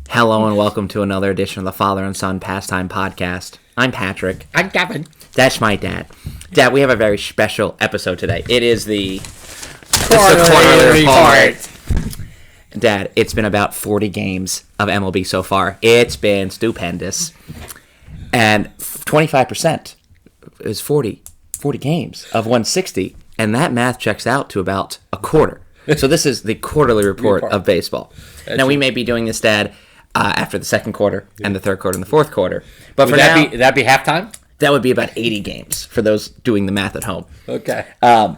Hello and welcome to another edition of the Father and Son Pastime podcast. I'm Patrick. I'm Kevin. That's my dad. Dad, we have a very special episode today. It is the Quarterly report. Dad, it's been about 40 games of MLB so far. It's been stupendous. And 25% is 40 games of 160. And that math checks out to about a quarter. So this is the quarterly report of baseball. Now, we may be doing this, Dad, after the second quarter and the third quarter and the fourth quarter. But for now, that'd be halftime? that would be about 80 games for those doing the math at home. Okay. Now,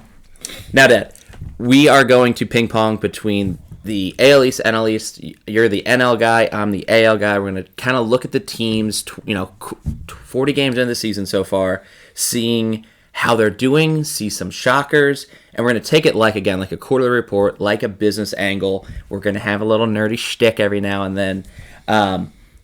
Dad, we are going to ping pong between the AL East, NL East. You're the NL guy. I'm the AL guy. We're going to kind of look at the teams, 40 games into the season so far, seeing how they're doing, see some shockers, and we're going to take it like a quarterly report, like a business angle. We're going to have a little nerdy shtick every now and then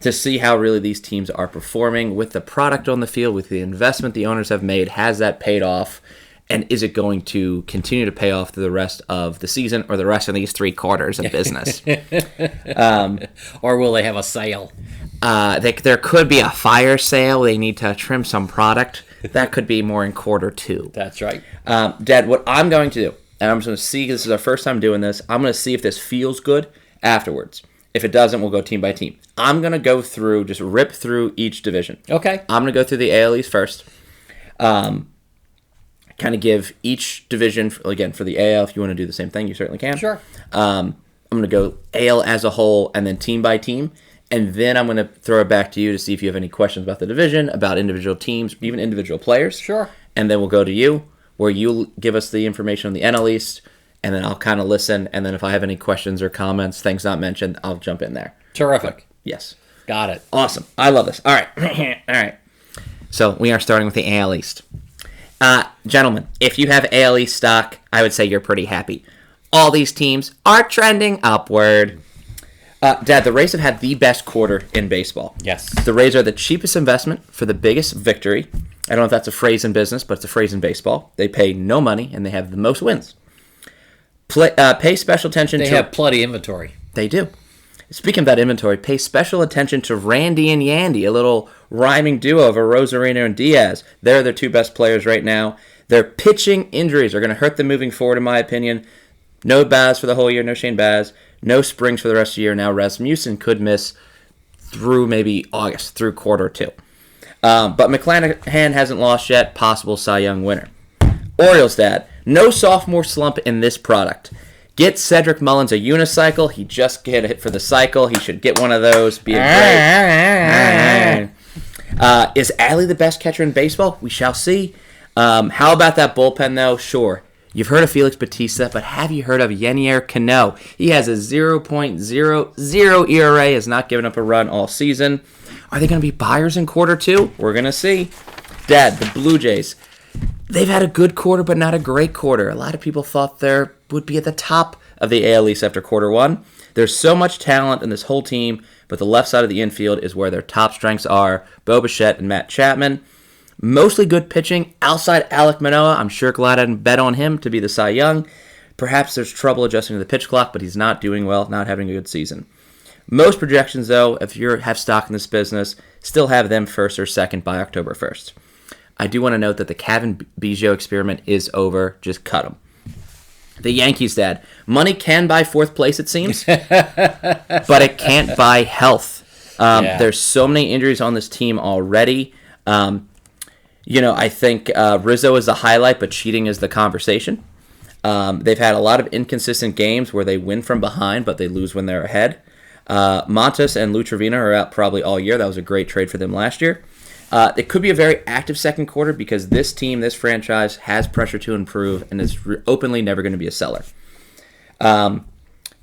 to see how really these teams are performing with the product on the field, with the investment the owners have made. Has that paid off? And is it going to continue to pay off through the rest of the season or the rest of these 3 quarters of business? Or will they have a sale? There could be a fire sale. They need to trim some product. That could be more in quarter 2. That's right. Dad, what I'm going to do, and I'm just going to see, this is our first time doing this, I'm going to see if this feels good afterwards. If it doesn't, we'll go team by team. I'm going to go through, just rip through each division. Okay. I'm going to go through the AL East first. Kind of give each division, again, for the AL, if you want to do the same thing, you certainly can. Sure. I'm going to go AL as a whole and then team by team. And then I'm going to throw it back to you to see if you have any questions about the division, about individual teams, even individual players. Sure. And then we'll go to you, where you'll give us the information on the NL East, and then I'll kind of listen. And then if I have any questions or comments, things not mentioned, I'll jump in there. Terrific. Yes. Got it. Awesome. I love this. All right. All right. So we are starting with the AL East. Gentlemen, if you have AL East stock, I would say you're pretty happy. All these teams are trending upward. Dad, the Rays have had the best quarter in baseball. Yes. The Rays are the cheapest investment for the biggest victory. I don't know if that's a phrase in business, but it's a phrase in baseball. They pay no money, and they have the most wins. Pay special attention to... They have plenty of inventory. They do. Speaking of that inventory, pay special attention to Randy and Yandy, a little rhyming duo of Rosarino and Diaz. They're their 2 best players right now. Their pitching injuries are going to hurt them moving forward, in my opinion. No Baz for the whole year, no Shane Baz. No Springs for the rest of the year. Now Rasmussen could miss through maybe August, through quarter 2. But McClanahan hasn't lost yet. Possible Cy Young winner. Orioles, Dad. No sophomore slump in this product. Get Cedric Mullins a unicycle. He just hit a hit for the cycle. He should get one of those. Be a great. Is Allie the best catcher in baseball? We shall see. How about that bullpen, though? Sure. You've heard of Felix Bautista, but have you heard of Yenier Cano? He has a 0.00 ERA, has not given up a run all season. Are they going to be buyers in quarter 2? We're going to see. Dad, the Blue Jays. They've had a good quarter, but not a great quarter. A lot of people thought they would be at the top of the AL East after quarter 1. There's so much talent in this whole team, but the left side of the infield is where their top strengths are. Bo Bichette and Matt Chapman. Mostly good pitching. Outside Alek Manoah, I'm sure glad I didn't bet on him to be the Cy Young. Perhaps there's trouble adjusting to the pitch clock, but he's not doing well, not having a good season. Most projections, though, if you have stock in this business, still have them first or second by October 1st. I do want to note that the Kevin Biggio experiment is over. Just cut them. The Yankees, Dad. Money can buy 4th place, it seems, but it can't buy health. There's so many injuries on this team already. I think Rizzo is the highlight, but cheating is the conversation. They've had a lot of inconsistent games where they win from behind, but they lose when they're ahead. Montes and Lou Trevino are out probably all year. That was a great trade for them last year. It could be a very active second quarter because this team, this franchise, has pressure to improve and is openly never going to be a seller. The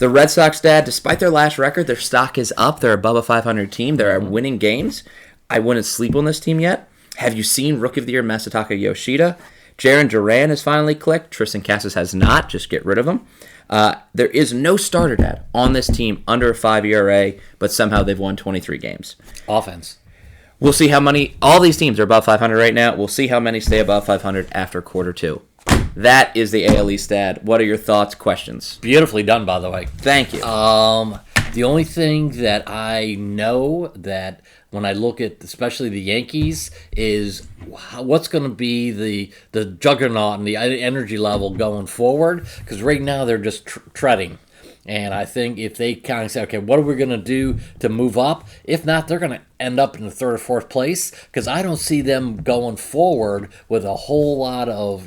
Red Sox, Dad, despite their last record, their stock is up. They're above a 500 team. They're winning games. I wouldn't sleep on this team yet. Have you seen Rookie of the Year Masataka Yoshida? Jaron Duran has finally clicked. Tristan Casas has not. Just get rid of him. There is no starter, Dad, on this team under a 5 ERA, but somehow they've won 23 games. Offense. We'll see how many. All these teams are above 500 right now. We'll see how many stay above 500 after quarter 2. That is the AL East, Dad. What are your thoughts, questions? Beautifully done, by the way. Thank you. The only thing that I know that when I look at especially the Yankees is what's going to be the juggernaut and the energy level going forward, because right now they're just treading. And I think if they kind of say, okay, what are we going to do to move up? If not, they're going to end up in the third or fourth place, because I don't see them going forward with a whole lot of,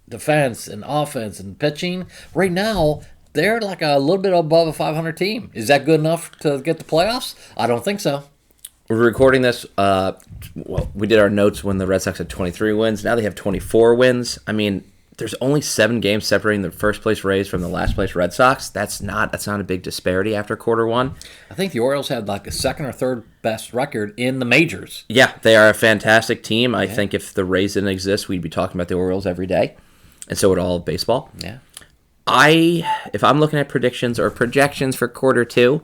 defense and offense and pitching. Right now, they're like a little bit above a 500 team. Is that good enough to get the playoffs? I don't think so. We're recording this. We did our notes when the Red Sox had 23 wins. Now they have 24 wins. I mean, there's only 7 games separating the first place Rays from the last place Red Sox. That's not a big disparity after quarter one. I think the Orioles had like a second or third best record in the majors. Yeah, they are a fantastic team. I think if the Rays didn't exist, we'd be talking about the Orioles every day, and so would all of baseball. Yeah. If I'm looking at predictions or projections for quarter two,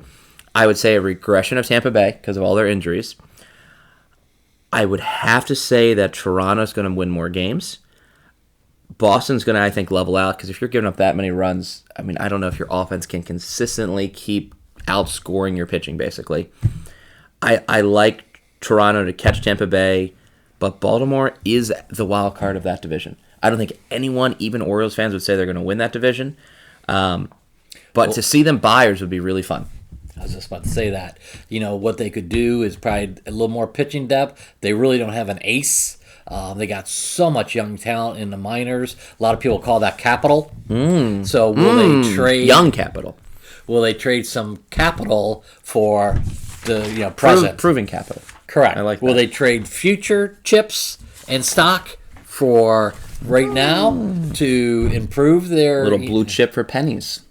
I would say a regression of Tampa Bay because of all their injuries. I would have to say that Toronto's going to win more games. Boston's going to, I think, level out, because if you're giving up that many runs, I mean, I don't know if your offense can consistently keep outscoring your pitching, basically. I like Toronto to catch Tampa Bay, but Baltimore is the wild card of that division. I don't think anyone, even Orioles fans, would say they're going to win that division. But to see them buyers would be really fun. I was just about to say that. What they could do is probably a little more pitching depth. They really don't have an ace. They got so much young talent in the minors. A lot of people call that capital. So will they trade young capital? Will they trade some capital for the present? Proven capital. Correct. I like that. Will they trade future chips and stock for right now to improve their little blue chip for pennies?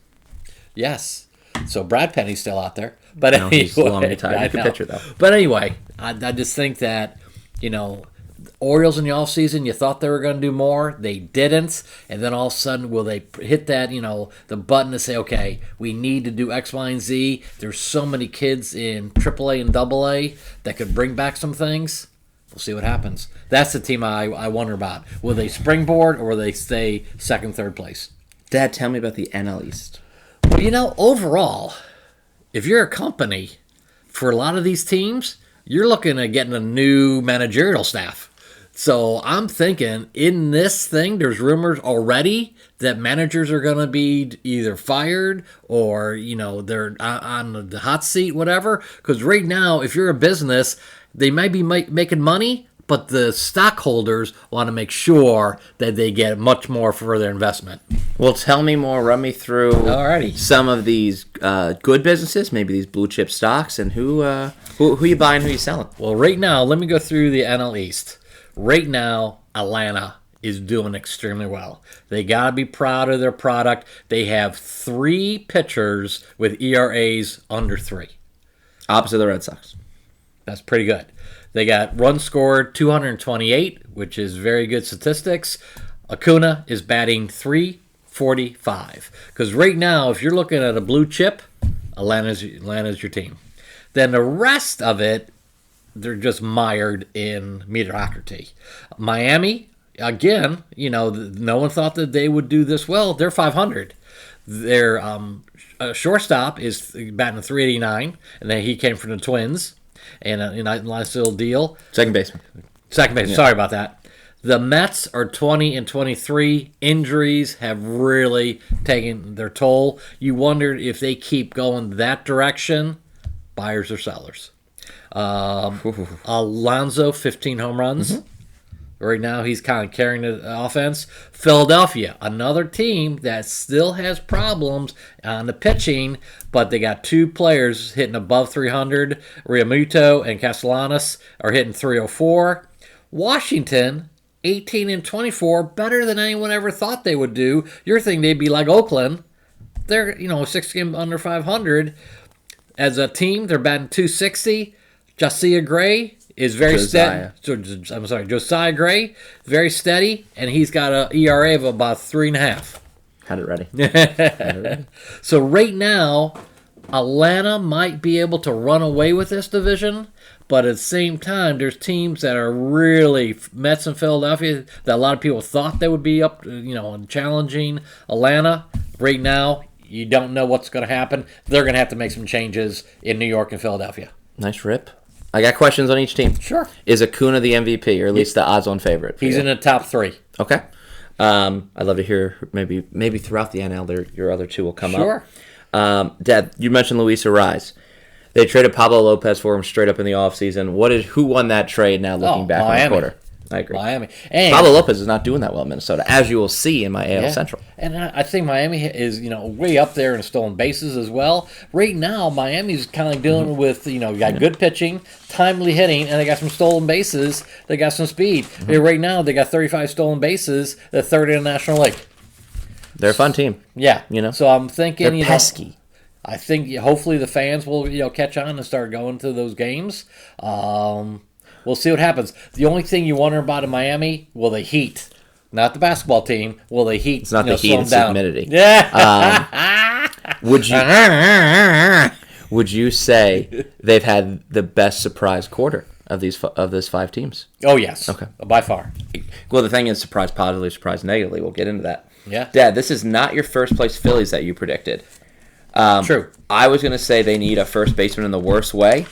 Yes. So Brad Penny's still out there, but no, he's long retired. Good pitcher though. But anyway, I just think that Orioles in the offseason, you thought they were going to do more. They didn't. And then all of a sudden, will they hit that, the button to say, okay, we need to do X, Y, and Z. There's so many kids in AAA and AA that could bring back some things. We'll see what happens. That's the team I wonder about. Will they springboard or will they stay second, third place? Dad, tell me about the NL East. Well, overall, if you're a company, for a lot of these teams, you're looking at getting a new managerial staff. So I'm thinking in this thing, there's rumors already that managers are going to be either fired or, they're on the hot seat, whatever. Because right now, if you're a business, they might be making money, but the stockholders want to make sure that they get much more for their investment. Well, tell me more. Run me through Alrighty. Some of these good businesses, maybe these blue chip stocks, and who you buying, who you selling. Well, right now, let me go through the NL East. Right now, Atlanta is doing extremely well. They got to be proud of their product. They have 3 pitchers with ERAs under 3. Opposite the Red Sox. That's pretty good. They got runs scored 228, which is very good statistics. Acuna is batting .345. Because right now, if you're looking at a blue chip, Atlanta's your team. Then the rest of it, they're just mired in mediocrity. Miami, again, no one thought that they would do this well. They're 500. Their shortstop is batting .389, and then he came from the Twins. And a nice little deal. Second baseman. Yeah. Sorry about that. The Mets are 20-23. Injuries have really taken their toll. You wondered if they keep going that direction, buyers or sellers. Alonso, 15 home runs. Mm-hmm. Right now, he's kind of carrying the offense. Philadelphia, another team that still has problems on the pitching, but they got 2 players hitting above 300. Realmuto and Castellanos are hitting .304. Washington, 18-24, better than anyone ever thought they would do. You're thinking they'd be like Oakland. They're, 6 games under 500. As a team, they're batting .260. Josiah Gray is very steady. Josiah Gray, very steady, and he's got an ERA of about 3.5. Had it ready. So right now, Atlanta might be able to run away with this division, but at the same time, there's teams that are really Mets and Philadelphia that a lot of people thought they would be up, and challenging Atlanta. Right now, you don't know what's going to happen. They're going to have to make some changes in New York and Philadelphia. Nice rip. I got questions on each team. Sure. Is Acuna the MVP, or at least the odds-on favorite? He's in the top 3. Okay. I'd love to hear maybe throughout the NL, your other two will come up. Sure. Dad, you mentioned Luis Ariz. They traded Pablo Lopez for him straight up in the offseason. Who won that trade now looking back Miami. on the quarter? I agree. Miami. And Pablo Lopez is not doing that well in Minnesota, as you will see in my AL Central. And I think Miami is, way up there in stolen bases as well. Right now, Miami's kind of dealing with, you got good pitching, timely hitting, and they got some stolen bases. They got some speed. Right now, they got 35 stolen bases. They're third in the National League. They're a fun team. Yeah. So I'm thinking, They're pesky. I think hopefully the fans will, catch on and start going to those games. We'll see what happens. The only thing you wonder about in Miami, will they heat? Not the basketball team. Will they heat? It's not the heat, it's the humidity. Yeah. Would you say they've had the best surprise quarter of these 5 teams? Oh, yes. Okay. By far. Well, the thing is, surprise positively, surprise negatively. We'll get into that. Yeah. Dad, this is not your first place Phillies that you predicted. True. I was going to say they need a first baseman in the worst way.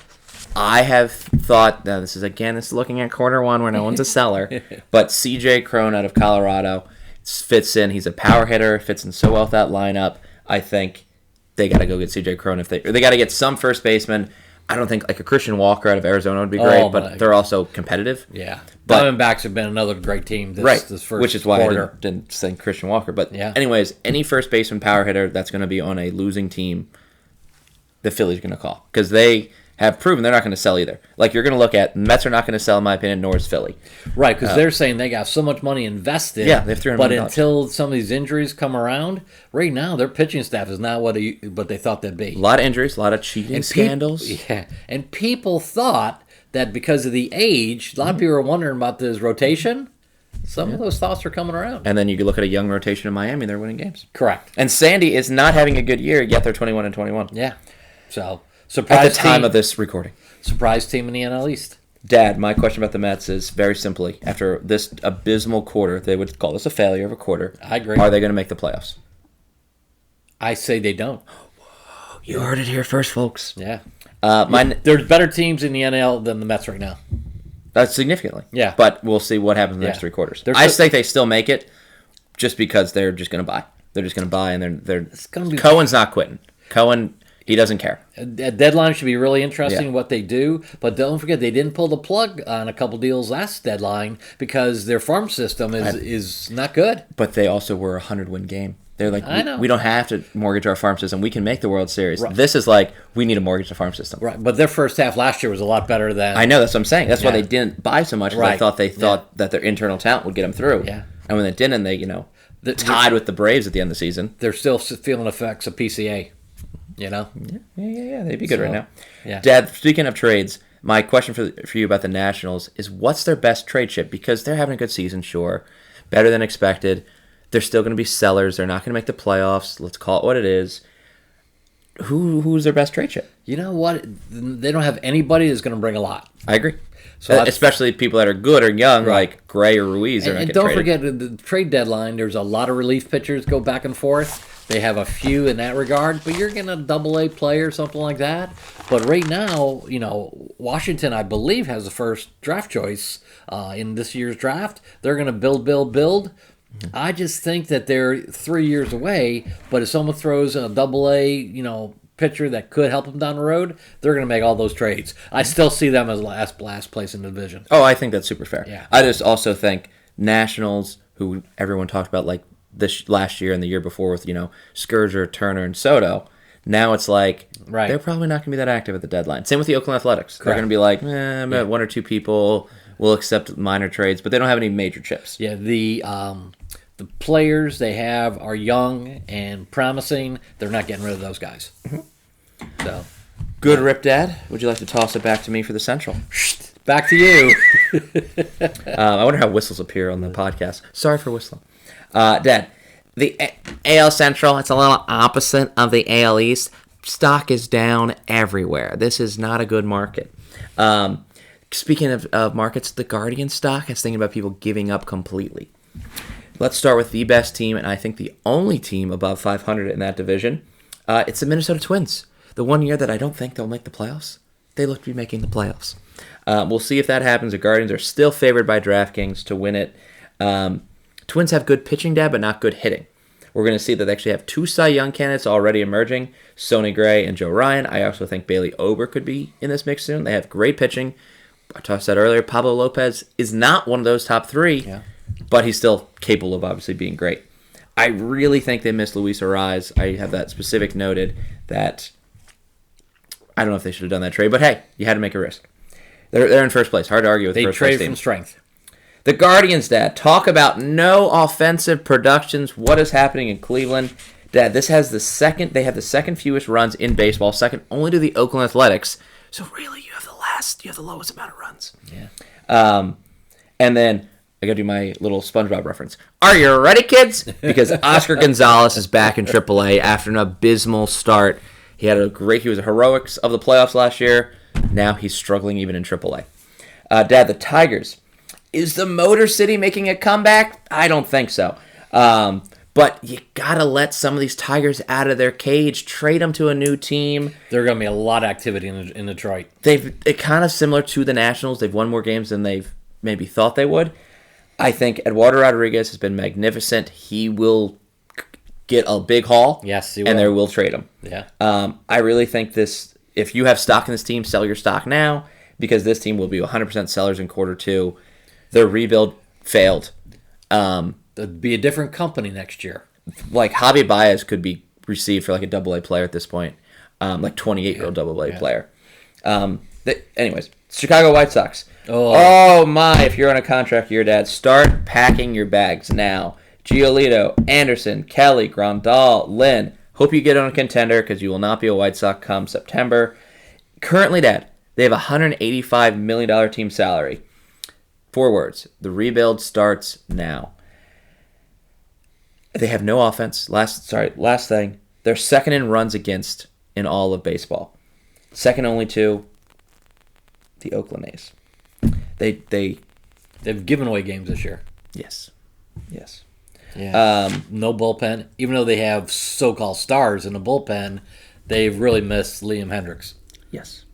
I have thought, now this is looking at quarter 1 where no one's a seller, but C.J. Cron out of Colorado fits in. He's a power hitter, fits in so well with that lineup. I think they got to go get C.J. Cron they got to get some first baseman. I don't think like a Christian Walker out of Arizona would be great, but they're also competitive. Yeah. But Diamondbacks have been another great team this first which is why quarter. I didn't say Christian Walker. But yeah. Anyways, any first baseman power hitter that's going to be on a losing team, the Phillies are going to call. Because they have proven they're not going to sell either. Like you're going to look at, Mets are not going to sell in my opinion, nor is Philly. Right, because they're saying they got so much money invested. Yeah, they have $300 But million. until some of these injuries come around, right now their pitching staff is not what they thought they'd be. A lot of injuries, a lot of cheating scandals. And people thought that because of the age, a lot of people were wondering about this rotation. Some of those thoughts are coming around. And then you can look at a young rotation in Miami, they're winning games. Correct. And Sandy is not having a good year, yet they're 21-21. Yeah. So, surprise at the time of this recording. Surprise team in the NL East. Dad, my question about the Mets is very simply, after this abysmal quarter, they would call this a failure of a quarter. I agree. Are they going to make the playoffs? I say they don't. You heard it here first, folks. Yeah. There's There's better teams in the NL than the Mets right now. significantly. Yeah. But we'll see what happens in the next 3 quarters. I think they still make it just because they're just going to buy. They're just going to buy, and they're Cohen's not quitting. Cohen, he doesn't care. A deadline should be really interesting what they do, but don't forget they didn't pull the plug on a couple deals last deadline because their farm system is not good. But they also were a 100-win game. They're like, I know. we don't have to mortgage our farm system. We can make the World Series. Right. This is like, we need to mortgage the farm system. Right, but their first half last year was a lot better than... I know, that's what I'm saying. That's why they didn't buy so much, because Right. they thought that their internal talent would get them through. Yeah. And when they didn't, they, tied with the Braves at the end of the season. They're still feeling effects of PCA, Yeah, they'd be good right now. Yeah. Dad, speaking of trades, my question for you about the Nationals is, what's their best trade chip? Because they're having a good season, sure. Better than expected. They're still going to be sellers. They're not going to make the playoffs. Let's call it what it is. Who's their best trade chip? You know what? They don't have anybody that's going to bring a lot. I agree. So especially people that are good or young, like Gray or Ruiz. And don't forget, the trade deadline, there's a lot of relief pitchers go back and forth. They have a few in that regard, but you're getting a double-A player, something like that. But right now, Washington, I believe, has the first draft choice in this year's draft. They're going to build. Mm-hmm. I just think that they're 3 years away, but if someone throws a double-A, pitcher that could help them down the road, they're going to make all those trades. I still see them as last place in the division. Oh, I think that's super fair. Yeah. I just also think Nationals, who everyone talked about like this last year and the year before with, Scherzer, Turner, and Soto, now it's like they're probably not going to be that active at the deadline. Same with the Oakland Athletics. Correct. They're going to be like, about 1 or 2 people will accept minor trades, but they don't have any major chips. Yeah, the players they have are young and promising. They're not getting rid of those guys. Mm-hmm. So, good rip, Dad. Would you like to toss it back to me for the Central? Back to you. I wonder how whistles appear on the podcast. Sorry for whistling. Dad, the AL Central, it's a little opposite of the AL East. Stock is down everywhere. This is not a good market. Speaking of markets, the Guardian stock, I was thinking about people giving up completely. Let's start with the best team, and I think the only team above 500 in that division. It's the Minnesota Twins. The one year that I don't think they'll make the playoffs. They look to be making the playoffs. We'll see if that happens. The Guardians are still favored by DraftKings to win it. Twins have good pitching depth, but not good hitting. We're going to see that they actually have 2 Cy Young candidates already emerging, Sonny Gray and Joe Ryan. I also think Bailey Ober could be in this mix soon. They have great pitching. I said earlier, Pablo Lopez is not one of those top 3, but he's still capable of obviously being great. I really think they missed Luis Arraez. I have that specific noted that I don't know if they should have done that trade, but hey, you had to make a risk. They're in first place. Hard to argue with the first place team. They trade from strength. The Guardians, Dad, talk about no offensive productions. What is happening in Cleveland? Dad, they have the second fewest runs in baseball, second only to the Oakland Athletics. So really, you have the lowest amount of runs. Yeah. And then I got to do my little SpongeBob reference. Are you ready, kids? Because Oscar Gonzalez is back in AAA after an abysmal start. He was a heroics of the playoffs last year. Now he's struggling even in AAA. Dad, the Tigers. Is the Motor City making a comeback? I don't think so. But you gotta let some of these Tigers out of their cage. Trade them to a new team. There's going to be a lot of activity in Detroit. It kind of similar to the Nationals. They've won more games than they've maybe thought they would. I think Eduardo Rodriguez has been magnificent. He will get a big haul. Yes, he will. And they will trade him. Yeah. I really think this. If you have stock in this team, sell your stock now because this team will be 100% sellers in quarter 2. Their rebuild failed. It'll be a different company next year. Like Javi Baez could be received for like a AA player at this point, like 28-year-old AA player. Anyways, Chicago White Sox. Oh my! If you're on a contract year, Dad, start packing your bags now. Giolito, Anderson, Kelly, Grandal, Lynn. Hope you get on a contender because you will not be a White Sox come September. Currently, Dad, they have a $185 million team salary. 4 words. The rebuild starts now. They have no offense. Last thing. They're second in runs against in all of baseball. Second only to the Oakland A's. They've given away games this year. Yes. Yeah. No bullpen. Even though they have so-called stars in the bullpen, they've really missed Liam Hendricks. Yes.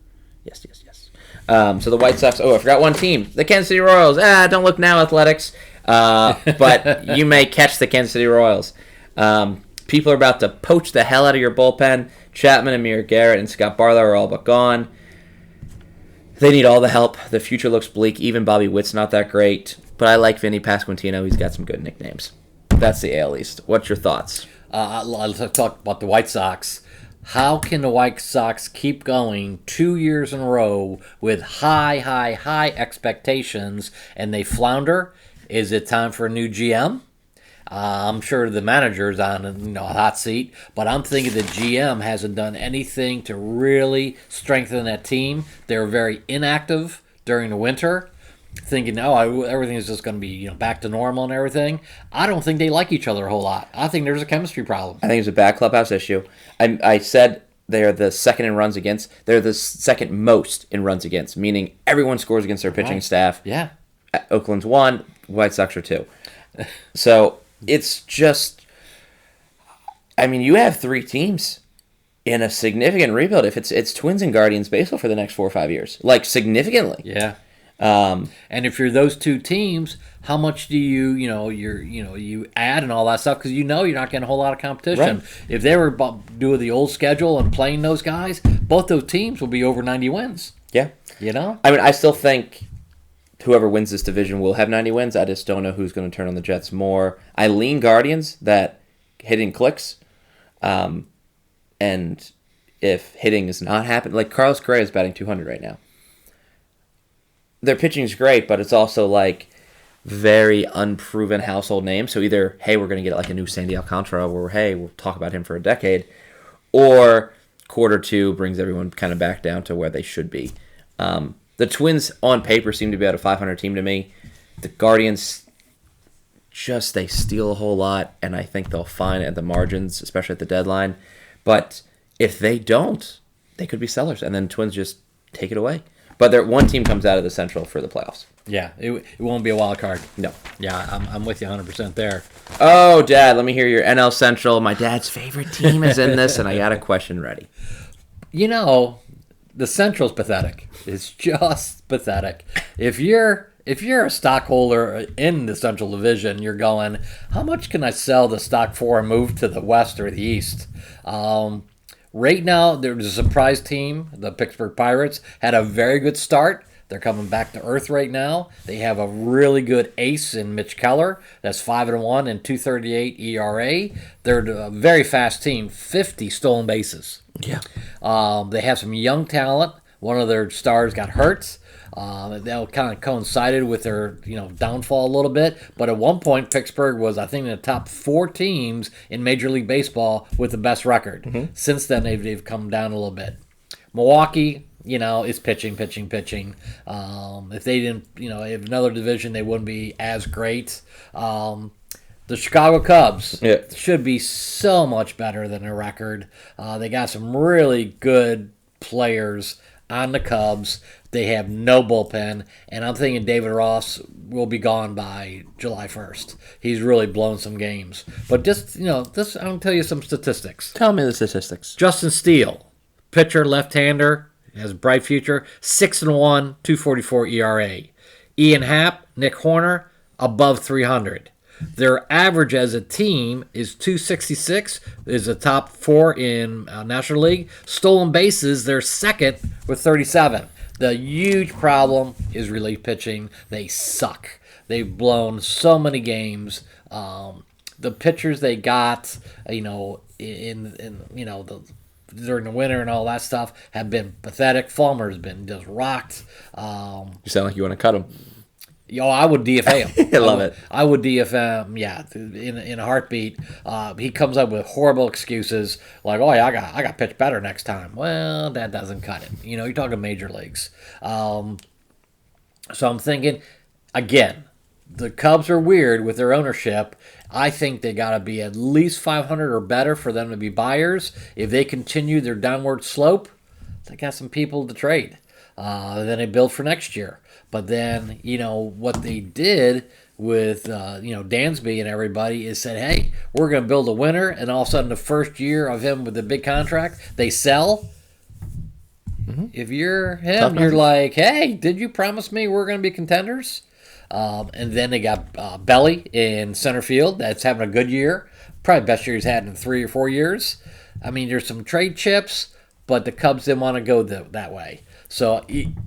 So the White Sox. Oh, I forgot one team. The Kansas City Royals. Don't look now, Athletics. But you may catch the Kansas City Royals. People are about to poach the hell out of your bullpen. Chapman, Amir Garrett, and Scott Barlow are all but gone. They need all the help. The future looks bleak. Even Bobby Witt's not that great. But I like Vinny Pasquantino. He's got some good nicknames. That's the AL East. What's your thoughts? Let's talk about the White Sox. How can the White Sox keep going 2 years in a row with high expectations and they flounder? Is it time for a new GM? I'm sure the manager's on a hot seat, but I'm thinking the GM hasn't done anything to really strengthen that team. They're very inactive during the winter, thinking, everything is just going to be back to normal and everything. I don't think they like each other a whole lot. I think there's a chemistry problem. I think it's a bad clubhouse issue. I said they're the second in runs against. They're the second most in runs against, meaning everyone scores against their pitching staff. Yeah. Oakland's 1, White Sox are 2. So it's just, you have 3 teams in a significant rebuild. If it's Twins and Guardians baseball for the next 4 or 5 years, like significantly. Yeah. And if you're those 2 teams, how much do you add and all that stuff? Because you're not getting a whole lot of competition. Right. If they were doing the old schedule and playing those guys, both those teams will be over 90 wins. Yeah. I still think whoever wins this division will have 90 wins. I just don't know who's going to turn on the Jets more. I lean Guardians that hitting clicks. And if hitting is not happening, like Carlos Correa is batting 200 right now. Their pitching is great, but it's also like very unproven household names. So either, hey, we're going to get like a new Sandy Alcantara, or hey, we'll talk about him for a decade, or quarter 2 brings everyone kind of back down to where they should be. The Twins on paper seem to be about a 500 team to me. The Guardians they steal a whole lot, and I think they'll find at the margins, especially at the deadline. But if they don't, they could be sellers, and then Twins just take it away. But one team comes out of the Central for the playoffs. Yeah, it won't be a wild card. No. Yeah, I'm with you 100% there. Oh, Dad, let me hear your NL Central. My dad's favorite team is in this, and I got a question ready. You know, the Central's pathetic. It's just pathetic. If you're a stockholder in the Central Division, you're going, how much can I sell the stock for and move to the West or the East? Right now, there's a surprise team. The Pittsburgh Pirates had a very good start. They're coming back to earth right now. They have a really good ace in Mitch Keller. That's 5-1 and 2.38 ERA. They're a very fast team. 50 stolen bases. Yeah. They have some young talent. One of their stars got hurt. That kind of coincided with their downfall a little bit. But at one point, Pittsburgh was, I think, in the top 4 teams in Major League Baseball with the best record. Mm-hmm. Since then, they've come down a little bit. Milwaukee, is pitching. If they didn't, if another division, they wouldn't be as great. The Chicago Cubs should be so much better than their record. They got some really good players on the Cubs. They have no bullpen, and I'm thinking David Ross will be gone by July 1st. He's really blown some games. But just, I'm going to tell you some statistics. Tell me the statistics. Justin Steele, pitcher, left-hander, has a bright future, 6-1, 2.44 ERA. Ian Happ, Nick Horner, above 300. Their average as a team is 266, is the top 4 in National League. Stolen bases, they're second with 37. The huge problem is relief pitching. They suck. They've blown so many games. The pitchers they got, during the winter and all that stuff have been pathetic. Fulmer's been just rocked. You sound like you want to cut him. I would DFA him. I love it. I would DFA him, in a heartbeat. He comes up with horrible excuses like, "Oh yeah, I got pitch better next time." Well, that doesn't cut it. You're talking major leagues. So I'm thinking, again, the Cubs are weird with their ownership. I think they got to be at least 500 or better for them to be buyers. If they continue their downward slope, they got some people to trade. Then they build for next year. But then, what they did with, Dansby and everybody is said, hey, we're going to build a winner. And all of a sudden, the first year of him with the big contract, they sell. Mm-hmm. If you're him, you're like, hey, did you promise me we're going to be contenders? And then they got Belly in center field. That's having a good year. Probably best year he's had in 3 or 4 years. I mean, there's some trade chips, but the Cubs didn't want to go that way. So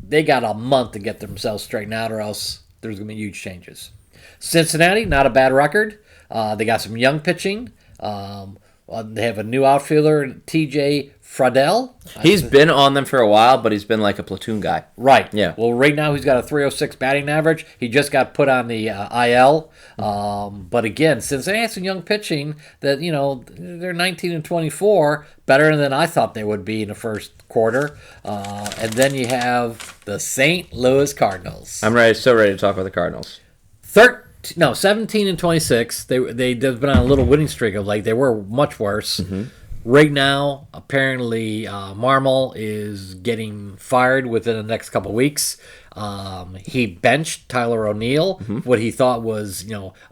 they got a month to get themselves straightened out, or else there's going to be huge changes. Cincinnati, not a bad record. They got some young pitching. They have a new outfielder, TJ Friedl. He's been on them for a while, but he's been like a platoon guy. Right. Yeah. Well, right now he's got a 306 batting average. He just got put on the IL. But again, since they had some young pitching, that they're 19 and 24, better than I thought they would be in the first quarter. And then you have the St. Louis Cardinals. I'm so ready to talk about the Cardinals. 17 and 26. They've been on a little winning streak of they were much worse. Mm-hmm. Right now, apparently, Marmol is getting fired within the next couple weeks. He benched Tyler O'Neill, what he thought was,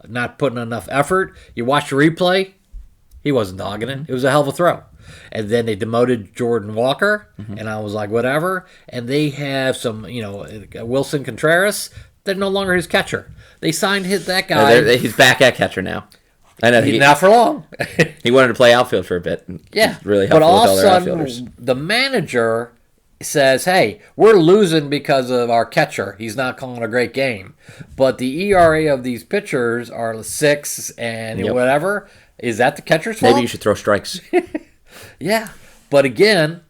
not putting enough effort. You watch the replay, he wasn't dogging it. It was a hell of a throw. And then they demoted Jordan Walker, and I was like, whatever. And they have some, Wilson Contreras. They're no longer his catcher. They signed that guy. He's back at catcher now. I know he's not for long. He wanted to play outfield for a bit. Yeah, really helpful but all with all of a their sudden, outfielders. the manager says, "Hey, we're losing because of our catcher. He's not calling a great game." But the ERA of these pitchers are 6 and whatever. Is that the catcher's fault? Maybe you should throw strikes. Yeah, but again,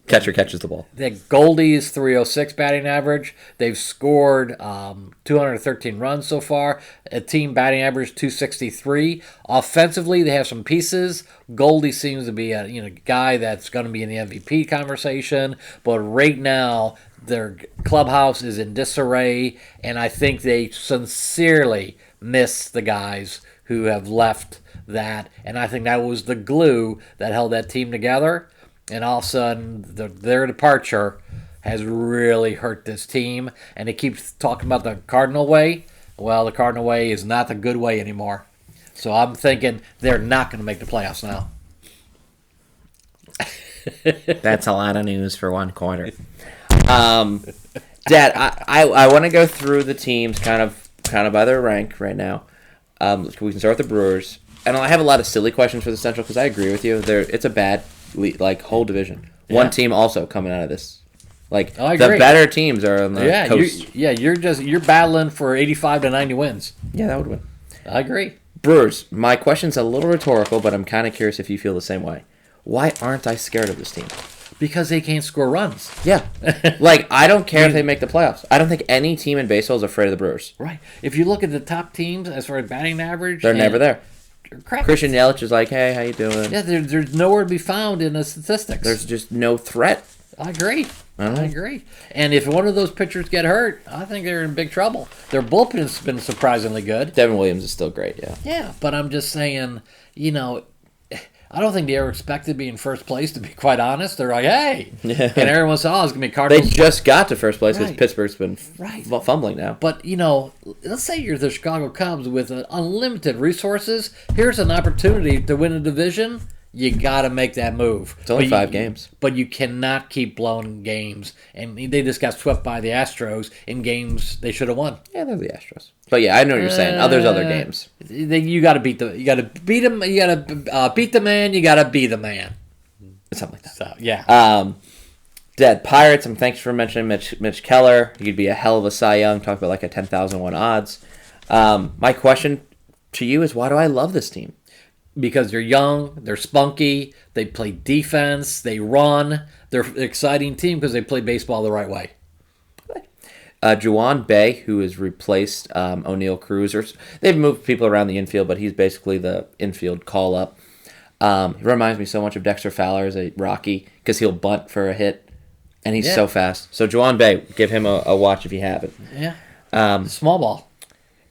catcher catches the ball. Goldie's 306 batting average. They've scored 213 runs so far. A team batting average 263. Offensively, they have some pieces. Goldie seems to be a guy that's going to be in the MVP conversation. But right now, their clubhouse is in disarray, and I think they sincerely miss the guys who have left that. And I think that was the glue that held that team together. And all of a sudden, their departure has really hurt this team. And they keep talking about the Cardinal way. Well, the Cardinal way is not the good way anymore. So I'm thinking they're not going to make the playoffs now. That's a lot of news for one quarter. Dad, I want to go through the teams kind of by their rank right now. We can start with the Brewers, and I have a lot of silly questions for the Central because I agree with you. It's a bad whole division. Yeah. One team also coming out of this. Like I the agree. better teams are on the coast. You're battling for 85 to 90 wins. Yeah, that would win. I agree. Brewers, my question's a little rhetorical, but I'm kind of curious if you feel the same way. Why aren't I scared of this team? Because they can't score runs. Yeah. I don't care if they make the playoffs. I don't think any team in baseball is afraid of the Brewers. Right. If you look at the top teams as far as batting average, They're never there. Correct. Christian Yelich is like, hey, how you doing? Yeah, there's nowhere to be found in the statistics. There's just no threat. I agree. I agree. And if one of those pitchers get hurt, I think they're in big trouble. Their bullpen's been surprisingly good. Devin Williams is still great, yeah. Yeah, but I'm just saying, I don't think they ever expected to be in first place, to be quite honest. They're like, hey. And everyone saw it's going to be Cardinals. They just got to first place because Right. Pittsburgh's been fumbling now. But, let's say you're the Chicago Cubs with unlimited resources. Here's an opportunity to win a division. You got to make that move. It's only 5 games. But you cannot keep blowing games. And they just got swept by the Astros in games they should have won. Yeah, they're the Astros. But yeah, I know what you're saying. There's other games. You got to beat them. You got to beat them. You got to beat the man. You got to be the man. Something like that. So yeah. Dead Pirates. Thanks for mentioning Mitch Keller. He could be a hell of a Cy Young. Talk about like a 10,001 odds. My question to you is, why do I love this team? Because they're young, they're spunky, they play defense, they run. They're an exciting team because they play baseball the right way. Juwan Bay, who has replaced O'Neal Cruz. They've moved people around the infield, but he's basically the infield call-up. He reminds me so much of Dexter Fowler as a Rocky because he'll bunt for a hit, and he's so fast. So Juwan Bay, give him a watch if you haven't. Yeah. Small ball.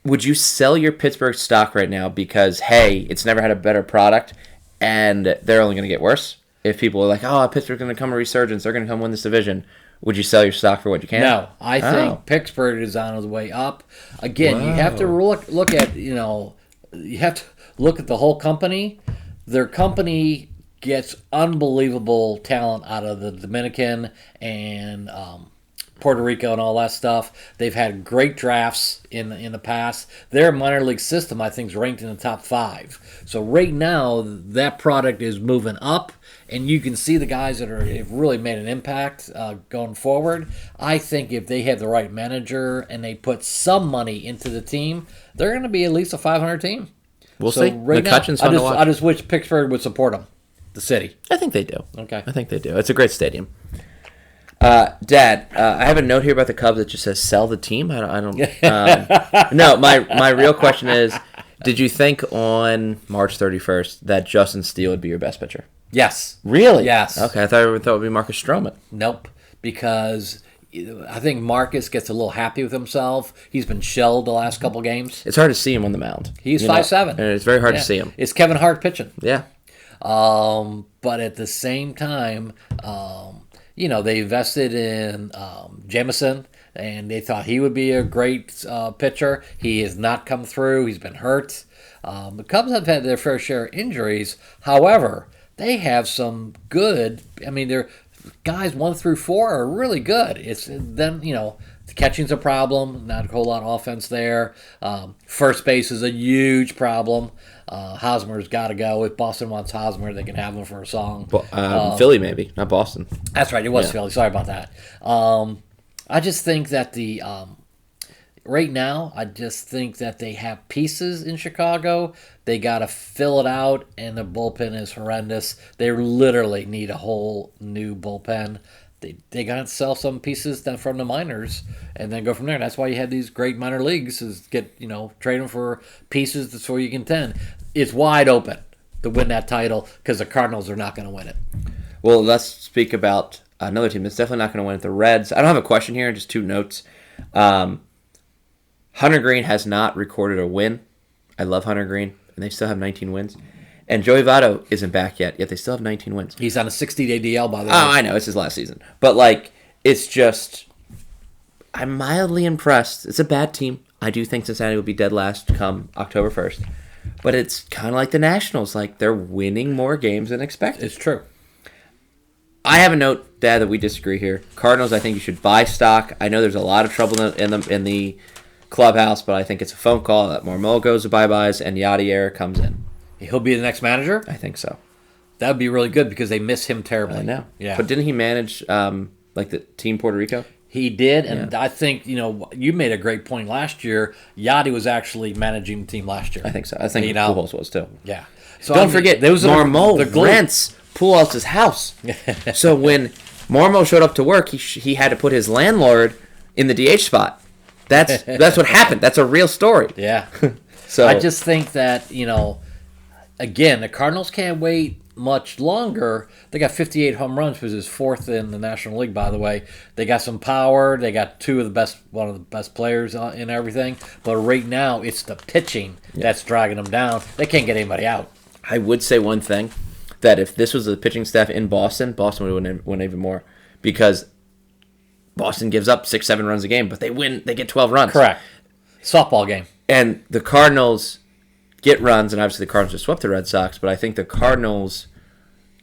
Would you sell your Pittsburgh stock right now because, hey, it's never had a better product and they're only going to get worse? If people are like, oh, Pittsburgh's going to come a resurgence, they're going to come win this division, would you sell your stock for what you can? No, I think Pittsburgh is on its way up. Again, you have to look at, you have to look at the whole company. Their company gets unbelievable talent out of the Dominican and Puerto Rico and all that stuff. They've had great drafts in the past. Their minor league system, I think, is ranked in the top 5. So right now, that product is moving up, and you can see the guys that have really made an impact going forward. I think if they have the right manager and they put some money into the team, they're going to be at least a 500 team. We'll see. Right McCutcheon's fun to watch. I just wish Pittsburgh would support them, the city. I think they do. Okay. I think they do. It's a great stadium. Dad, I have a note here about the Cubs that just says sell the team. I don't. No, my real question is, did you think on March 31st that Justin Steele would be your best pitcher? Yes. Really? Yes. Okay, I thought it would be Marcus Stroman. Nope, because I think Marcus gets a little happy with himself. He's been shelled the last couple games. It's hard to see him on the mound. He's 5'7". And it's very hard to see him. It's Kevin Hart pitching. Yeah. But at the same time, they invested in Jamison, and they thought he would be a great pitcher. He has not come through. He's been hurt. The Cubs have had their fair share of injuries. However, they have some good. Their guys 1 through 4 are really good. It's then the catching's a problem. Not a whole lot of offense there. First base is a huge problem. Hosmer's got to go. If Boston wants Hosmer, they can have him for a song. Philly, maybe, not Boston. That's right. It was Philly. Sorry about that. I just think that right now, I just think that they have pieces in Chicago. They got to fill it out, and the bullpen is horrendous. They literally need a whole new bullpen. They got to sell some pieces from the minors and then go from there. That's why you have these great minor leagues is trade them for pieces that's where you contend. It's wide open to win that title because the Cardinals are not going to win it. Well, let's speak about another team that's definitely not going to win it, the Reds. I don't have a question here, just 2 notes. Hunter Green has not recorded a win. I love Hunter Green, and they still have 19 wins. And Joey Votto isn't back yet they still have 19 wins. He's on a 60-day DL, by the way. Oh, I know. It's his last season. But, It's just, I'm mildly impressed. It's a bad team. I do think Cincinnati will be dead last come October 1st. But it's kind of like the Nationals. Like, they're winning more games than expected. It's true. I have a note, Dad, that we disagree here. Cardinals, I think you should buy stock. I know there's a lot of trouble in the clubhouse, but I think it's a phone call that Marmol goes to bye-byes and Yadier comes in. He'll be the next manager? I think so. That would be really good because they miss him terribly. I know. Yeah. But didn't he manage like the Team Puerto Rico? He did, and I think, you made a great point last year. Yachty was actually managing the team last year. I think so. I think Pujols was too. Yeah. So Don't forget, Marmol rents Pujols' house. So when Marmol showed up to work, he had to put his landlord in the DH spot. That's what happened. That's a real story. Yeah. So I just think that, again, the Cardinals can't wait much longer. They got 58 home runs, which is fourth in the National League, by the way. They got some power. They got one of the best players in everything. But right now, it's the pitching that's dragging them down. They can't get anybody out. I would say one thing, that if this was the pitching staff in Boston would win even more, because Boston gives up 6-7 runs a game, but they win. They get 12 runs. Correct. Softball game. And the Cardinals get runs, and obviously the Cardinals just swept the Red Sox, but I think the Cardinals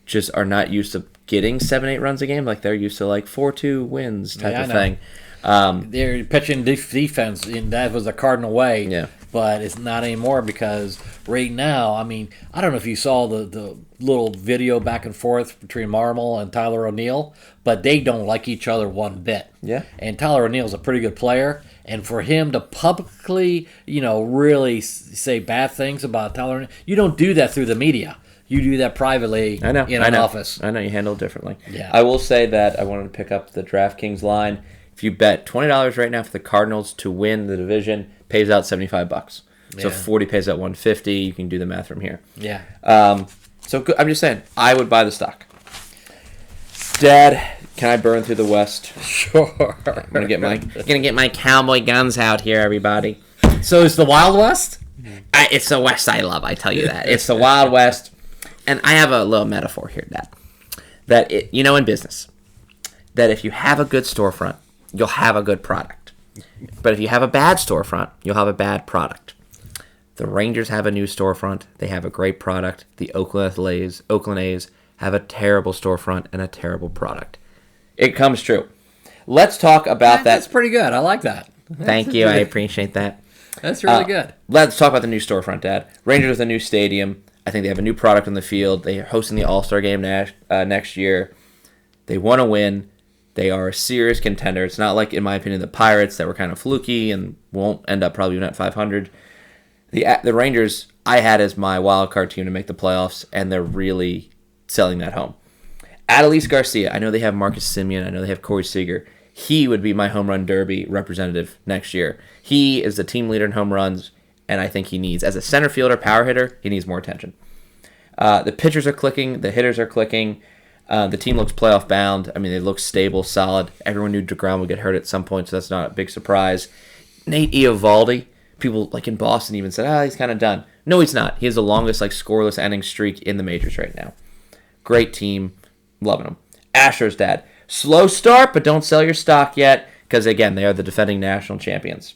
just are not used to getting 7-8 runs a game. Like, they're used to, like, 4-2 wins type of thing. They're pitching defense, and that was the Cardinal way. Yeah. But it's not anymore because right now, I mean, I don't know if you saw the little video back and forth between Marmol and Tyler O'Neill, but they don't like each other one bit. Yeah. And Tyler O'Neill's a pretty good player, and for him to publicly, really say bad things about Tyler O'Neill, you don't do that through the media. You do that privately in an office. I know you handle it differently. Yeah. I will say that I wanted to pick up the DraftKings line. If you bet $20 right now for the Cardinals to win the division, pays out $75. So 40 pays out 150. You can do the math from here. Yeah. So I'm just saying, I would buy the stock. Dad, can I burn through the West? Sure. I'm gonna get my cowboy guns out here, everybody. So it's the Wild West? It's the West I love. I tell you that. It's the Wild West, and I have a little metaphor here, Dad. That in business, that if you have a good storefront, you'll have a good product. But if you have a bad storefront, you'll have a bad product. The Rangers have a new storefront. They have a great product. The Oakland A's have a terrible storefront and a terrible product. It comes true. Let's talk about that. That's pretty good. I like that. Thank you. I appreciate that. That's really good. Let's talk about the new storefront, Dad. Rangers with a new stadium. I think they have a new product on the field. They are hosting the All-Star game next year. They want to win. They are a serious contender. It's not like, in my opinion, the Pirates that were kind of fluky and won't end up probably even at 500. The Rangers, I had as my wild card team to make the playoffs, and they're really selling that home. Adolis Garcia, I know they have Marcus Semien. I know they have Corey Seager. He would be my home run derby representative next year. He is the team leader in home runs, and I think he needs, as a center fielder, power hitter, he needs more attention. The pitchers are clicking. The hitters are clicking. The team looks playoff bound. I mean, they look stable, solid. Everyone knew DeGrom would get hurt at some point, so that's not a big surprise. Nate Eovaldi, people like in Boston even said, he's kind of done. No, he's not. He has the longest scoreless inning streak in the majors right now. Great team. Loving him. Astros, Dad. Slow start, but don't sell your stock yet, because, again, they are the defending national champions.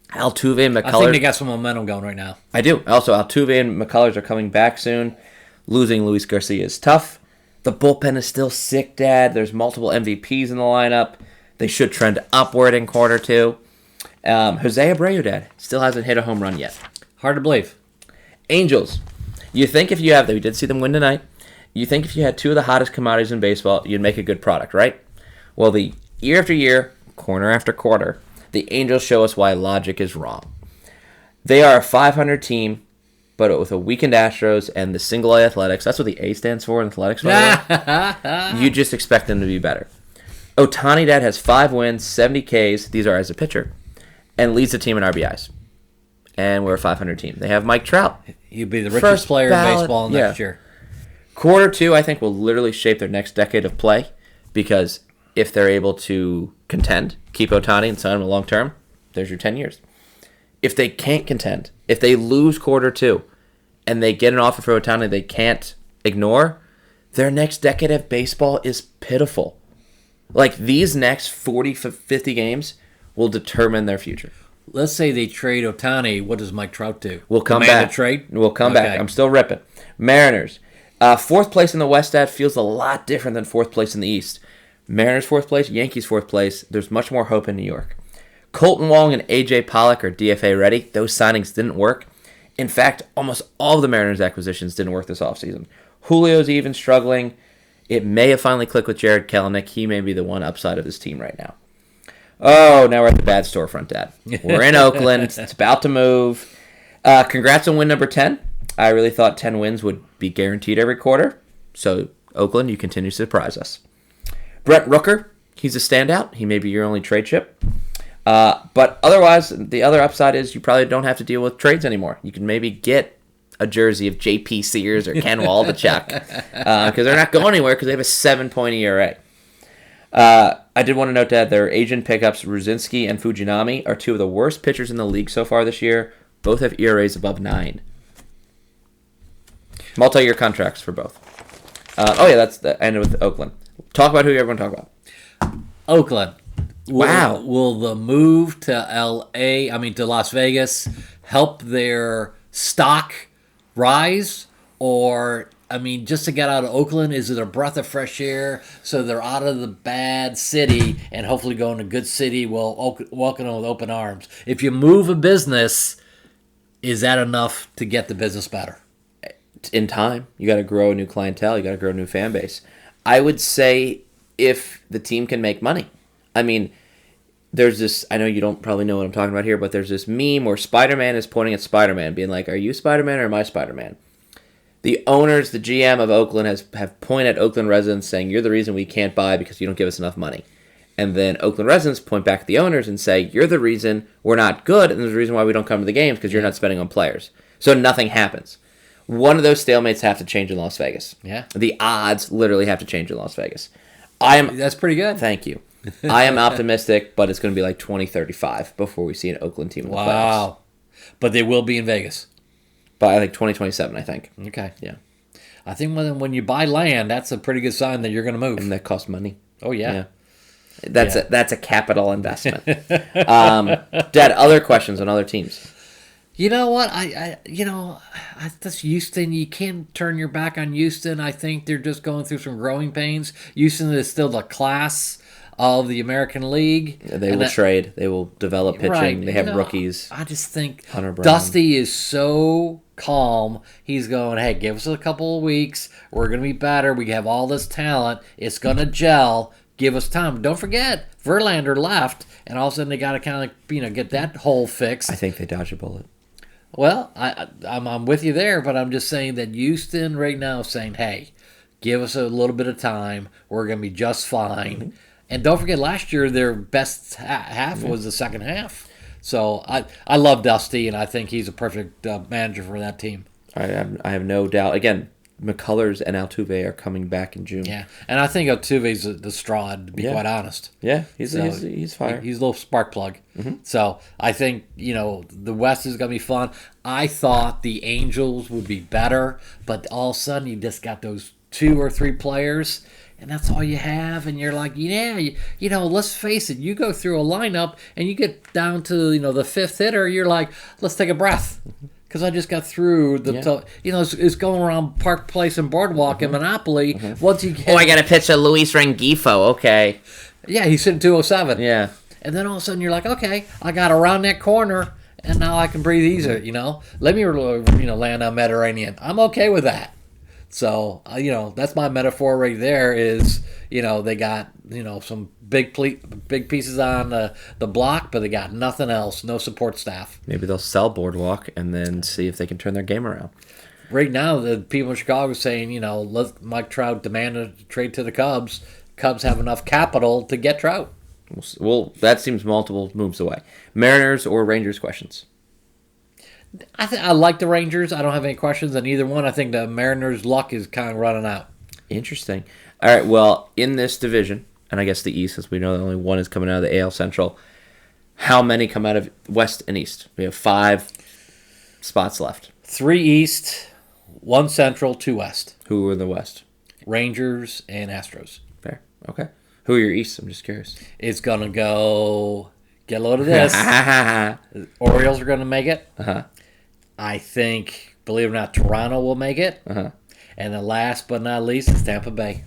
Altuve and McCullers. I think they got some momentum going right now. I do. Also, Altuve and McCullers are coming back soon. Losing Luis Garcia is tough. The bullpen is still sick, Dad. There's multiple MVPs in the lineup. They should trend upward in quarter two. Jose Abreu, Dad, still hasn't hit a home run yet. Hard to believe. Angels. You think if you have, we did see them win tonight, you think if you had two of the hottest commodities in baseball, you'd make a good product, right? Well, the year after year, quarter after quarter, the Angels show us why logic is wrong. They are a 500 team, but with a weakened Astros and the single A Athletics. That's what the A stands for in athletics. You just expect them to be better. Ohtani, Dad, has 5 wins, 70 Ks. These are as a pitcher, and leads the team in RBIs. And we're a 500 team. They have Mike Trout. He'd be the richest player in baseball next year. Quarter two, I think, will literally shape their next decade of play, because if they're able to contend, keep Ohtani and sign him long term, there's your 10 years. If they can't contend, if they lose quarter two, and they get an offer for Ohtani they can't ignore, their next decade of baseball is pitiful. Like, these next 40, 50 games will determine their future. Let's say they trade Ohtani. What does Mike Trout do? We'll come Demand back. a trade? We'll come Okay. back. I'm still ripping. Mariners. Fourth place in the West feels a lot different than fourth place in the East. Mariners fourth place, Yankees fourth place. There's much more hope in New York. Colton Wong and A.J. Pollock are DFA ready. Those signings didn't work. In fact, almost all of the Mariners acquisitions didn't work this offseason. Julio's even struggling. It may have finally clicked with Jared Kelenic. He may be the one upside of this team right now. Oh, now we're at the bad storefront, Dad. We're in Oakland. It's about to move. Congrats on win number 10. I really thought 10 wins would be guaranteed every quarter. So, Oakland, you continue to surprise us. Brent Rooker, he's a standout. He may be your only trade chip. But otherwise, the other upside is you probably don't have to deal with trades anymore. You can maybe get a jersey of J.P. Sears or Ken Waldichuk because they're not going anywhere because they have a 7-point ERA. I did want to note that their agent pickups, Ruzinski and Fujinami, are two of the worst pitchers in the league so far this year. Both have ERAs above 9. Multi-year contracts for both. That's the end with Oakland. Talk about who you want to talk about. Oakland. Wow. Will the move to Las Vegas, help their stock rise? Or, just to get out of Oakland, is it a breath of fresh air so they're out of the bad city and hopefully go in a good city, welcome them with open arms? If you move a business, is that enough to get the business better? In time, you got to grow a new clientele. You got to grow a new fan base. I would say if the team can make money. There's this, I know you don't probably know what I'm talking about here, but there's this meme where Spider-Man is pointing at Spider-Man, being like, are you Spider-Man or am I Spider-Man? The owners, the GM of Oakland have pointed at Oakland residents saying, you're the reason we can't buy because you don't give us enough money. And then Oakland residents point back at the owners and say, you're the reason we're not good, and there's a reason why we don't come to the games because you're not spending on players. So nothing happens. One of those stalemates have to change in Las Vegas. Yeah. The odds literally have to change in Las Vegas. That's pretty good. Thank you. I am optimistic, but it's going to be like 2035 before we see an Oakland team in the playoffs. Wow. But they will be in Vegas. By like 2027, I think. Okay. Yeah. I think when you buy land, that's a pretty good sign that you're going to move. And that costs money. Oh, yeah. That's a capital investment. Dad, other questions on other teams? You know what? That's Houston. You can't turn your back on Houston. I think they're just going through some growing pains. Houston is still the class of the American League. They will trade. They will develop pitching. Right. They have rookies. I just think Hunter Brown. Dusty is so calm. He's going, hey, give us a couple of weeks. We're going to be better. We have all this talent. It's going to gel. Give us time. Don't forget, Verlander left, and all of a sudden they got to kind of get that hole fixed. I think they dodge a bullet. Well, I'm with you there, but I'm just saying that Houston right now is saying, hey, give us a little bit of time. We're going to be just fine. Mm-hmm. And don't forget, last year their best half was the second half. So I love Dusty, and I think he's a perfect manager for that team. I have no doubt. Again, McCullers and Altuve are coming back in June. Yeah, and I think Altuve's the straw, to be quite honest. Yeah, he's fire. He's a little spark plug. Mm-hmm. So I think, the West is going to be fun. I thought the Angels would be better, but all of a sudden you just got those 2 or 3 players, and that's all you have, and you're like, let's face it, you go through a lineup, and you get down to, the 5th hitter, you're like, let's take a breath. Because I just got through it's going around Park Place and Boardwalk and Monopoly. Mm-hmm. Once you get, I got to pitch a Luis Rengifo. Okay. Yeah, he's sitting 207. Yeah. And then all of a sudden you're like, okay, I got around that corner, and now I can breathe easier. Let me land on Mediterranean. I'm okay with that. So that's my metaphor right there. Is they got some big pieces on the block, but they got nothing else, no support staff. Maybe they'll sell Boardwalk and then see if they can turn their game around. Right now, the people in Chicago are saying, let Mike Trout demand a trade to the Cubs. Cubs have enough capital to get Trout. Well, that seems multiple moves away. Mariners or Rangers questions? I like the Rangers. I don't have any questions on either one. I think the Mariners' luck is kind of running out. Interesting. All right, well, in this division, and I guess the East, as we know that only one is coming out of the AL Central, how many come out of West and East? We have 5 spots left. 3 East, 1 Central, 2 West. Who are in the West? Rangers and Astros. Fair. Okay. Who are your East? I'm just curious. It's going to go, get a load of this. Orioles are going to make it. Uh-huh. I think, believe it or not, Toronto will make it. Uh-huh. And the last but not least is Tampa Bay.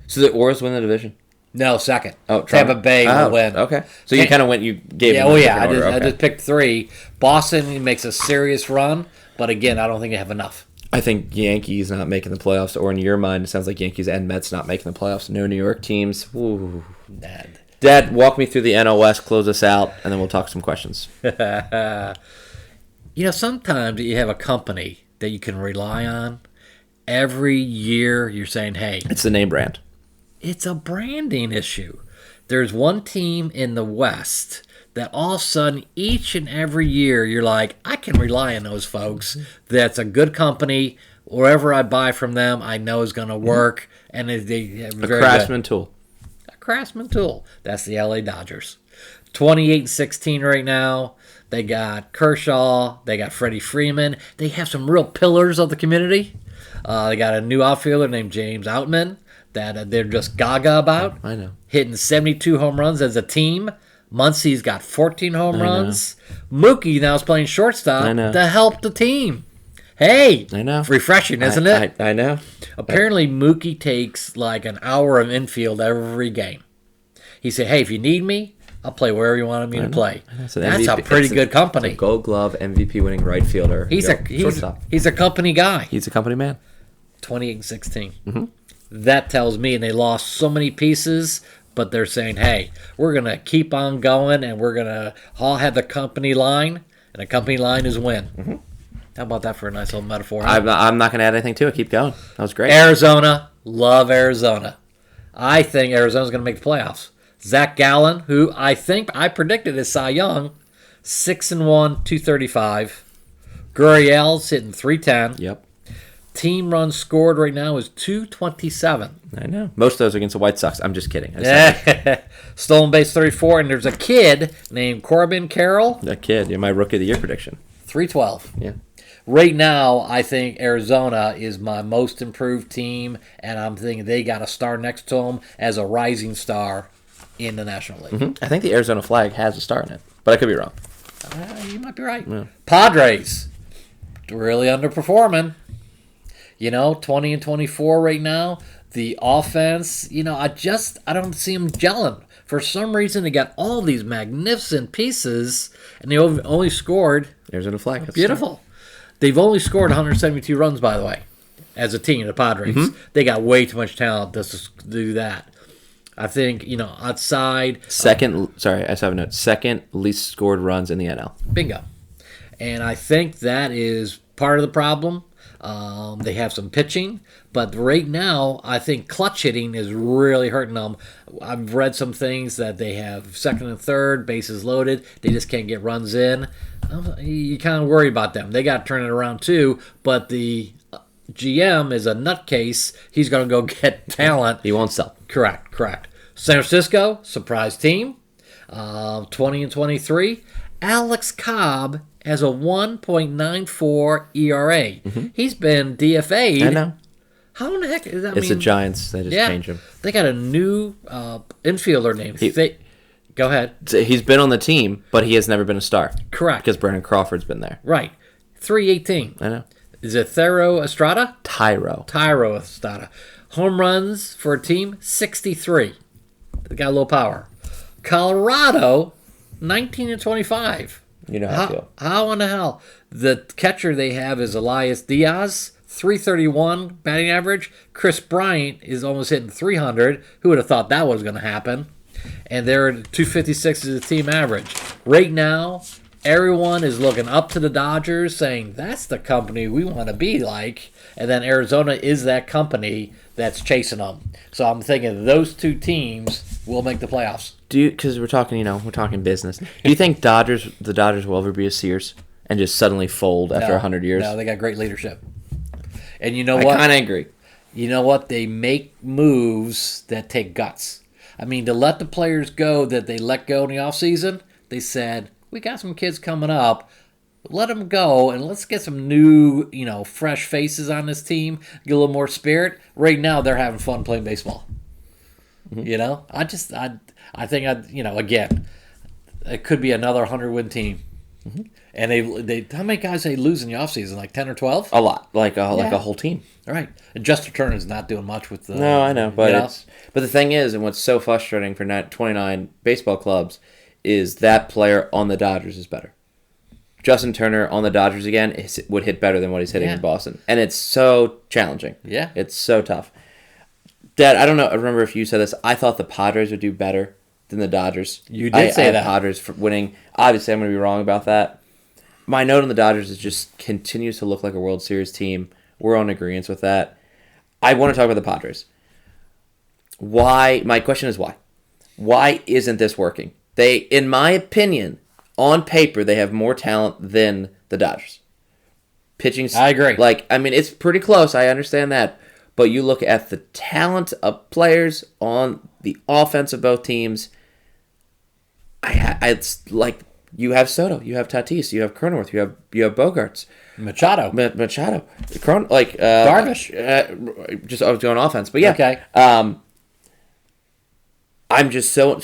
So the Orioles win the division? No, second. Oh, Tampa Bay will win. Okay. So you kind of you gave them oh a yeah, different order. I just picked 3. Boston makes a serious run, but again, I don't think they have enough. I think Yankees not making the playoffs, or in your mind, it sounds like Yankees and Mets not making the playoffs. No New York teams. Ooh. Dad, walk me through the NL West, close us out, and then we'll talk some questions. Sometimes you have a company that you can rely on. Every year you're saying, hey. It's the name brand. It's a branding issue. There's one team in the West that all of a sudden, each and every year, you're like, I can rely on those folks. That's a good company. Wherever I buy from them, I know is going to work. And they a craftsman tool. A craftsman tool. That's the LA Dodgers. 28-16 right now. They got Kershaw. They got Freddie Freeman. They have some real pillars of the community. They got a new outfielder named James Outman that they're just gaga about. I know. Hitting 72 home runs as a team. Muncie's got 14 home runs. Mookie now is playing shortstop to help the team. Hey, I know. Refreshing, isn't it? I know. Apparently, Mookie takes like an hour of infield every game. He said, hey, if you need me, I'll play wherever you wanted me to play. That's a pretty good company. Gold Glove, MVP winning right fielder. He's a company guy. He's a company man. 28-16. Mm-hmm. That tells me, and they lost so many pieces, but they're saying, hey, we're going to keep on going, and we're going to all have the company line, and the company line is win. Mm-hmm. How about that for a nice little metaphor? I'm not going to add anything to it. Keep going. That was great. Arizona. Love Arizona. I think Arizona's going to make the playoffs. Zach Gallen, who I predicted is Cy Young, 6-1, 235. Gurriel's hitting 310. Yep. Team runs scored right now is 227. I know. Most of those are against the White Sox. I'm just kidding. Stolen base 34, and there's a kid named Corbin Carroll. That kid. You're my Rookie of the Year prediction. 312. Yeah. Right now, I think Arizona is my most improved team, and I'm thinking they got a star next to them as a rising star in the National League. Mm-hmm. I think the Arizona flag has a star in it, but I could be wrong. You might be right. Yeah. Padres, really underperforming. 20-24 right now. The offense, I don't see them gelling. For some reason, they got all these magnificent pieces, and they only scored. Arizona flag. Beautiful. They've only scored 172 runs, by the way, as a team, the Padres. Mm-hmm. They got way too much talent to do that. I think, outside. Second least scored runs in the NL. Bingo. And I think that is part of the problem. They have some pitching, but right now I think clutch hitting is really hurting them. I've read some things that they have second and third, bases loaded. They just can't get runs in. You kind of worry about them. They got to turn it around too, but the GM is a nutcase. He's going to go get talent. He won't sell. Correct. San Francisco, surprise team, 20-23. Alex Cobb has a 1.94 ERA. Mm-hmm. He's been DFA'd. I know. How in the heck is that? It's the Giants. They just changed him. They got a new infielder named. Go ahead. He's been on the team, but he has never been a star. Correct. Because Brandon Crawford's been there. Right. 318. I know. Is it Thero Estrada? Tyro Estrada. Home runs for a team, 63. They got a little power. Colorado, 19-25. You know how I feel. How in the hell? The catcher they have is Elias Diaz, 331 batting average. Chris Bryant is almost hitting 300. Who would have thought that was going to happen? And they're at 256 is the team average. Right now, everyone is looking up to the Dodgers saying, that's the company we want to be like. And then Arizona is that company that's chasing them. So I'm thinking those two teams will make the playoffs. Because we're talking business. Do you think the Dodgers will ever be a Sears and just suddenly fold after 100 years? No, they got great leadership. And you know what? I kind of agree. You know what? They make moves that take guts. I mean, to let the players go that they let go in the offseason, they said, we got some kids coming up. Let them go, and let's get some new, fresh faces on this team. Get a little more spirit. Right now, they're having fun playing baseball. You know, I think again, it could be another 100-win team. And they how many guys they lose in the offseason? Like 10 or 12? A lot, like a whole team. All right. And Justin Turner's not doing much with the. No, I know, but but the thing is, and what's so frustrating for 29 baseball clubs is that player on the Dodgers is better. Justin Turner on the Dodgers again would hit better than what he's hitting in Boston, and it's so challenging. Yeah, it's so tough. Dad, I don't know. I remember if you said this. I thought the Padres would do better than the Dodgers. You did say that. Padres for winning. Obviously, I'm going to be wrong about that. My note on the Dodgers is just continues to look like a World Series team. We're on agreement with that. I want to talk about the Padres. Why? My question is why? Why isn't this working? They, in my opinion, on paper, they have more talent than the Dodgers. Pitching, I agree. It's pretty close. I understand that. But you look at the talent of players on the offense of both teams. It's like you have Soto, you have Tatis, you have Cronenworth, you have Bogarts, Machado, Darvish. Just I was going offense, but yeah. Okay. I'm just so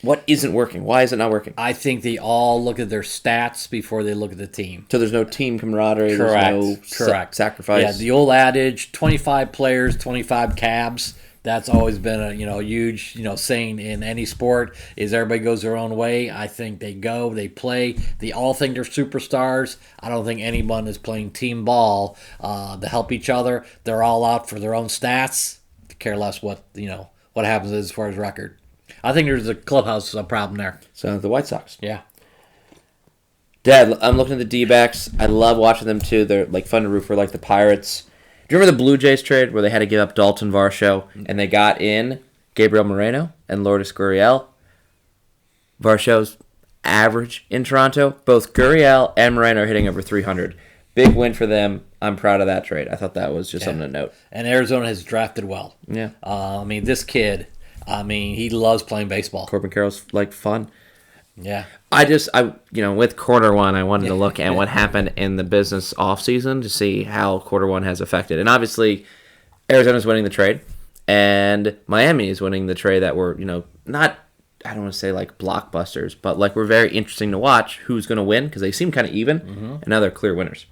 what isn't working? Why is it not working? I think they all look at their stats before they look at the team. So there's no team camaraderie. Correct. There's no sacrifice. Yeah, the old adage: 25 players, 25 cabs. That's always been a huge saying in any sport. Is everybody goes their own way. I think they play. They all think they're superstars. I don't think anyone is playing team ball to help each other. They're all out for their own stats. Care less what happens as far as record. I think there's a clubhouse problem there. So the White Sox. Yeah. Dad, I'm looking at the D-backs. I love watching them too. They're like fun to root for, like the Pirates. Do you remember the Blue Jays trade where they had to give up Dalton Varsho and they got in Gabriel Moreno and Lourdes Gurriel? Varsho's average in Toronto. Both Gurriel and Moreno are hitting over 300. Big win for them. I'm proud of that trade. I thought that was just something to note. And Arizona has drafted well. Yeah. This kid, he loves playing baseball. Corbin Carroll's like fun. Yeah. With quarter one, I wanted to look at what happened in the business offseason to see how quarter one has affected. And obviously, Arizona's winning the trade, and Miami is winning the trade that were, not, I don't want to say like blockbusters, but like were very interesting to watch who's going to win because they seem kind of even, and now they're clear winners.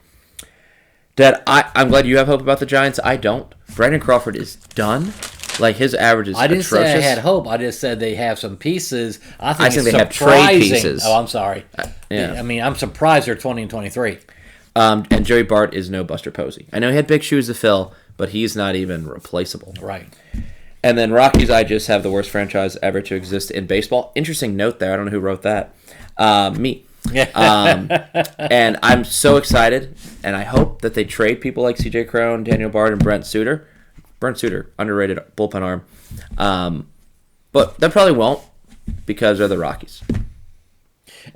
Dad, I'm glad you have hope about the Giants. I don't. Brandon Crawford is done. Like, his average is atrocious. I didn't say I had hope. I just said they have some pieces. I think they have trade pieces. Oh, I'm sorry. Yeah. I'm surprised they're 20 and 23. And Joey Bart is no Buster Posey. I know he had big shoes to fill, but he's not even replaceable. Right. And then Rockies, I just have the worst franchise ever to exist in baseball. Interesting note there. I don't know who wrote that. Me. And I'm so excited, and I hope that they trade people like C.J. Cron, Daniel Bard, and Brent Suter. Brent Suter, underrated bullpen arm. But that probably won't because they're the Rockies.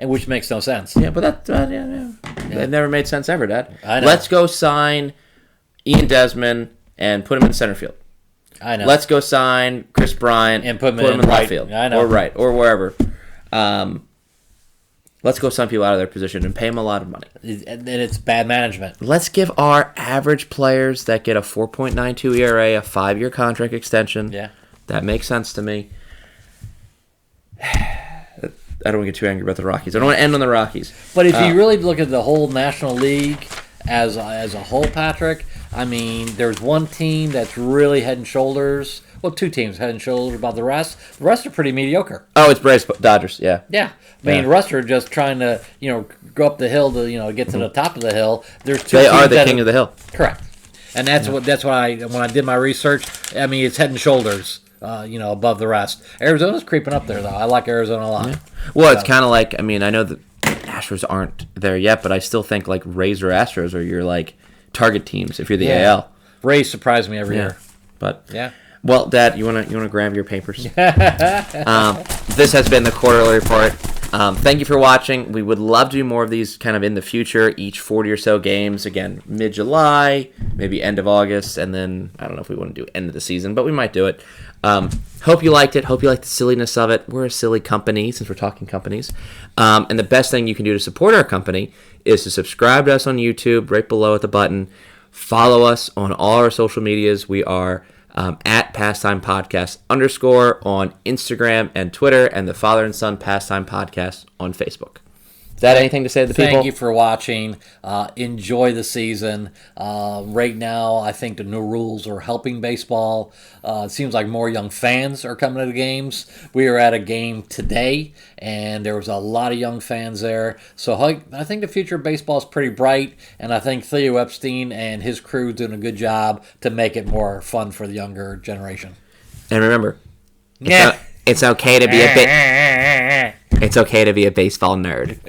And which makes no sense. Yeah, but that never made sense ever, Dad. I know. Let's go sign Ian Desmond and put him in center field. I know. Let's go sign Chris Bryant and put him in left right field. I know. Or right, or wherever. Let's go sign people out of their position and pay them a lot of money. And it's bad management. Let's give our average players that get a 4.92 ERA a 5-year contract extension. Yeah. That makes sense to me. I don't want to get too angry about the Rockies. I don't want to end on the Rockies. But if you really look at the whole National League as a whole, Patrick, there's one team that's really head and shoulders. Well, two teams head and shoulders above the rest. The rest are pretty mediocre. Oh, it's Braves, Dodgers, yeah. Yeah. The rest are just trying to, go up the hill to, get to the top of the hill. There's two. They are the king of the hill. Correct. And that's why when I did my research, it's head and shoulders, above the rest. Arizona's creeping up there, though. I like Arizona a lot. Yeah. Well, it's kind of like, I know the Astros aren't there yet, but I still think like Rays or Astros are your like target teams if you're the AL. Rays surprise me every year. But yeah. Well, Dad, you wanna grab your papers? This has been the quarterly report. Thank you for watching. We would love to do more of these kind of in the future, each 40 or so games. Again, mid-July, maybe end of August, and then I don't know if we want to do end of the season, but we might do it. Hope you liked it. Hope you liked the silliness of it. We're a silly company since we're talking companies. And the best thing you can do to support our company is to subscribe to us on YouTube right below at the button. Follow us on all our social medias. We are at Pastime Podcast _ on Instagram and Twitter, and the Father and Son Pastime Podcast on Facebook. Is that anything to say to the people? Thank you for watching. Enjoy the season. Right now, I think the new rules are helping baseball. It seems like more young fans are coming to the games. We were at a game today, and there was a lot of young fans there. So I think the future of baseball is pretty bright, and I think Theo Epstein and his crew doing a good job to make it more fun for the younger generation. And remember, it's okay to be it's okay to be a baseball nerd.